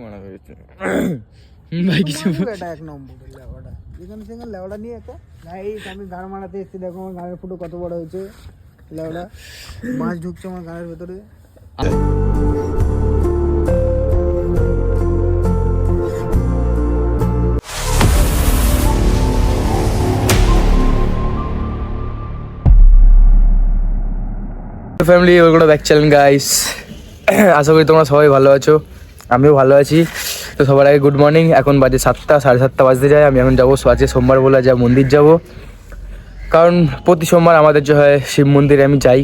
মারা হয়েছে ভাই কিছু এটা এক নম্বর লেওয়াটা যেখানে সেখানে লেওয়াটা নিয়ে একটা গাইস আমি গাড় মারাতে এসেছি, দেখো আমার গাড়ের ফুটো কত বড় হয়েছে। লেওয়াটা মাছ ঢুকছে আমার গাড়ের ভেতরে। Family welcome back channel guys. আশা করি তোমরা সবাই ভালো আছো, আমিও ভালো আছি। তো সবার আগে গুড মর্নিং। এখন বাজে 7টা, 7:30 বাজতে যায়। আমি এখন যাবো, আজকে সোমবার বলে যা মন্দির যাব, কারণ প্রতি সোমবার আমাদের যে হয় শিব মন্দিরে আমি যাই,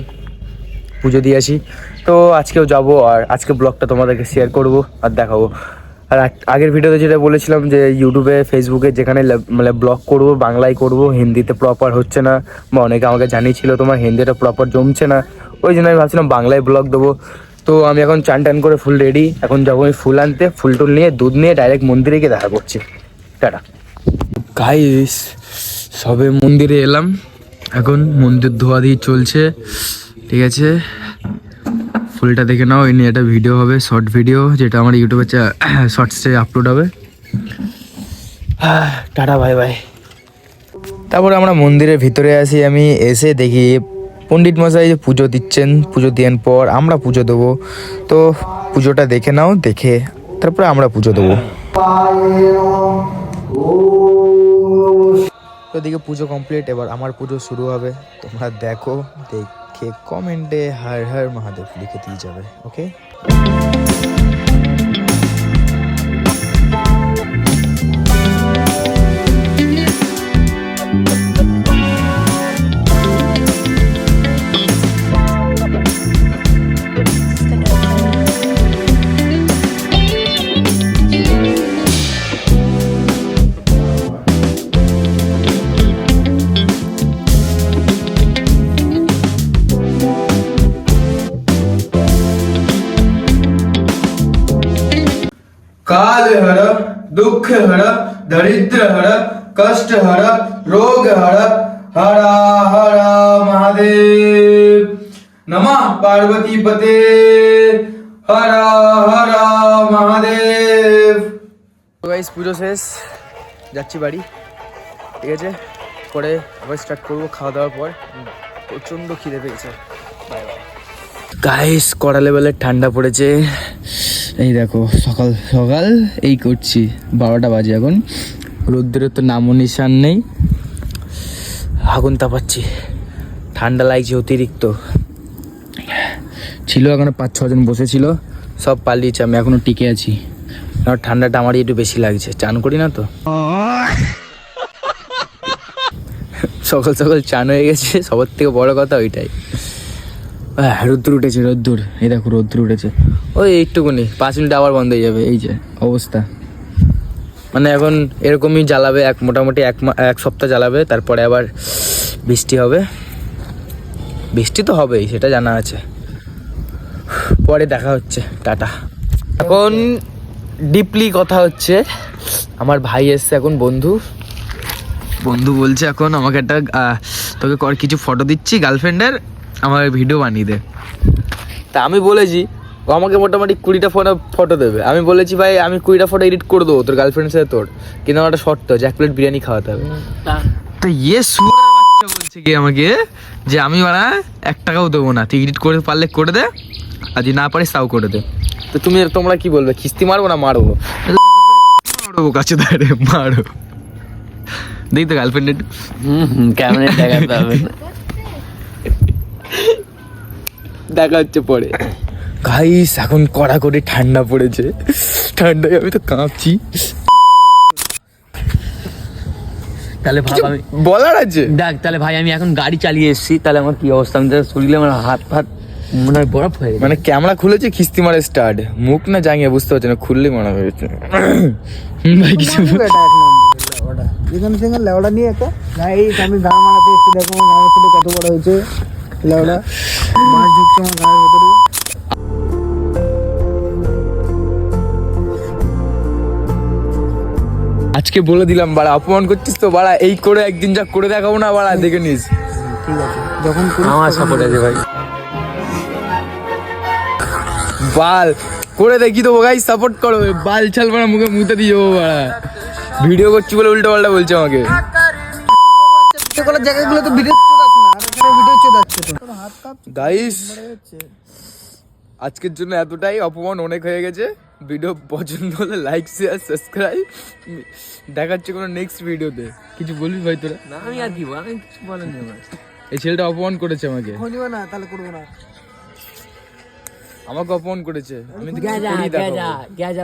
পুজো দিয়ে আসি। তো আজকেও যাব, আর আজকে ব্লগটা তোমাদেরকে শেয়ার করব আর দেখাবো। আর আগের ভিডিওতে যেটা বলেছিলাম যে ইউটিউবে ফেসবুকে যেখানে মানে ব্লগ করব বাংলায় করব, হিন্দিতে প্রপার হচ্ছে না, বা অনেকে আমাকে জানিয়েছিল তোমার হিন্দিটা প্রপার জমছে না, ওই জন্য আমি ভাবছিলাম বাংলায় ব্লগ দেবো। তো আমি এখন চান টান করে ফুল রেডি, এখন যাবো আমি ফুল আনতে। ফুল টুল নিয়ে দুধ নিয়ে ডাইরেক্ট মন্দিরে গিয়ে দেখা করছি। টাটা গাইস, সবে মন্দিরে এলাম, এখন মন্দির ধোয়াধুয়ি চলছে, ঠিক আছে। ফুলটা দেখে নাও, এই নিয়ে একটা ভিডিও হবে, শর্ট ভিডিও, যেটা আমার ইউটিউবে শর্টসে আপলোড হবে। Tata bye bye. তারপরে আমরা মন্দিরের ভিতরে আসি, আমি এসে দেখি পণ্ডিত মশাই যে পুজো দিচ্ছেন, পুজো দেওয়ার পর আমরা পুজো দেবো। তো পুজোটা দেখে নাও, দেখে তারপরে আমরা পুজো দেবো। তো এদিকে পুজো কমপ্লিট, এবার আমার পুজো শুরু হবে। তোমরা দেখো, দেখে কমেন্টে হর হর মহাদেব লিখে দিয়ে যাবে, ওকে। काल हर, दुख हर, दरिद्र हर, कष्ट हर, रोग हर, हरा हरा महादेव। नमः पार्वती पते, हरा हरा महादेव। তো গাইস পুজো শেষ, যাচ্ছি বাড়ি, ঠিক আছে। পরে আবার স্টার্ট করবো খাওয়া দাওয়ার পর। প্রচণ্ড খিদে পেয়েছে। Bye bye guys. কড়া লেভেলের ঠান্ডা পড়েছে, এই দেখো সকাল সকাল এই করছি, 12টা বাজে এখন। রোদ্দুরের তো নামও নিশান নেই, আগুন তাপাচ্ছি, ঠান্ডা লাগছে অতিরিক্ত। ছিল এখনো 5-6 জন বসেছিল, সব পালিয়েছে, আমি এখনো টিকে আছি, কারণ ঠান্ডাটা আমারই একটু বেশি লাগছে, চান করি না তো। সকাল সকাল চান হয়ে গেছে, সবার থেকে বড় কথা ওইটাই। রোদ্দুর উঠেছে, রোদ্দুর, এই দেখো রোদ্দুর উঠেছে, ওই একটুকুনি 5 মিনিট আবার বন্ধ হয়ে যাবে। এই যে অবস্থা, মানে এখন এরকমই জ্বালাবে, মোটামুটি এক সপ্তাহ জ্বালাবে, তারপরে আবার বৃষ্টি হবে। বৃষ্টি তো হবেই, সেটা জানা আছে। পরে দেখা হচ্ছে, টাটা। এখন ডিপলি কথা হচ্ছে, আমার ভাই এসছে এখন, বন্ধু বলছে এখন আমাকে একটা তোকে কিছু ফটো দিচ্ছি গার্লফ্রেন্ডের, আমার ভিডিও বানিয়ে দে। তা আমি বলেছি ও আমাকে মোটামুটি 20টা ফটো দেবে। আমি বলেছি ভাই আমি 20টা ফটো এডিট করে দেবো তোর গার্লফ্রেন্ডের সাথে তোর, কিন্তু আমার একটা শর্ত আছে, 1 প্লেট বিরিয়ানি খাওয়াতে হবে। তো সুরের বাচ্চা বলছে কি আমাকে যে আমি 1 টাকাও দেবো না, তুই এডিট করে পারলে করে দে, আর যদি না পারিস তাও করে দে। তো তোমরা কি বলবে, খিস্তি মারবো না মারবো? মারবো, কাছে দাঁড়িয়ে মারো। দেখি তো গার্লফ্রেন্ড ক্যামেরা দেখাতে হবে না, দেখা হচ্ছে পরে। গাইস এখন কড়াকড়ি ঠান্ডা পড়েছে, ঠান্ডায় আমি তো কাঁপছি। তাহলে ভাব আমি বলার আছে দেখ, তাহলে ভাই আমি এখন গাড়ি চালিয়ে এসেছি, তাহলে আমার কি অবস্থা? আমি শরীরে আমার হাত ফাত মনে হয় বরফ হয়ে গেছে। মানে ক্যামেরা খুলেছে, খিস্তি মারে স্টার্ট, মুখ না জাঙিয়ে বুঝতে পারছি না, খুললেই মারা হয়েছে। ভাই কিছু এটা এক নম্বর লেওয়াটা যেখানে সেখানে লেওয়াটা নিয়ে একটা গাইস আমি গাড় মারাতে এসেছি, দেখো আমার গাড়ের ফুটো কত বড় হয়েছে। লেওয়াটা মাছ ঢুকছে আমার গাড়ের ভেতরে। আজকে বলে দিলাম বাড়া, অপমান করছিস তো বাড়া, এই করে একদিন যা করে দেখাবো না বাড়া, দেখে নিস। ঠিক আছে, যখন আমার সাপোর্ট আছে ভাই। বাল করে দেখি দেবো গাই, সাপোর্ট করো, বাল ছাল মারা মুখে মুতে দিয়ে যাবো বাড়া। ভিডিও করছি বলে উল্টো পাল্টা বলছে আমাকে। করার জায়গাগুলো তো ভিডিও চোদাস না, আর এখানে ভিডিও চোদাচ্ছে তো। তোর হাত কাঁপছে, গাইস পড়ে যাচ্ছে। আজকের জন্য এতটাই, অপমান অনেক হয়ে গেছে। ভিডিও পছন্দ হলে লাইক শেয়ার সাবস্ক্রাইব। দেখাচ্ছে কোনো নেক্সট ভিডিওতে। কিছু বলবি ভাই তোরা? না আমি আর কি বল, আমি কিছু বলেনি আমার। এই ছেলেটা অপমান করেছে আমাকে, হনিও না তাহলে করবো না। আমাকে অপমান করেছে। আমি তো গ্যাজা কিছু করি গ্যাজা দেখাবো। গ্যাজা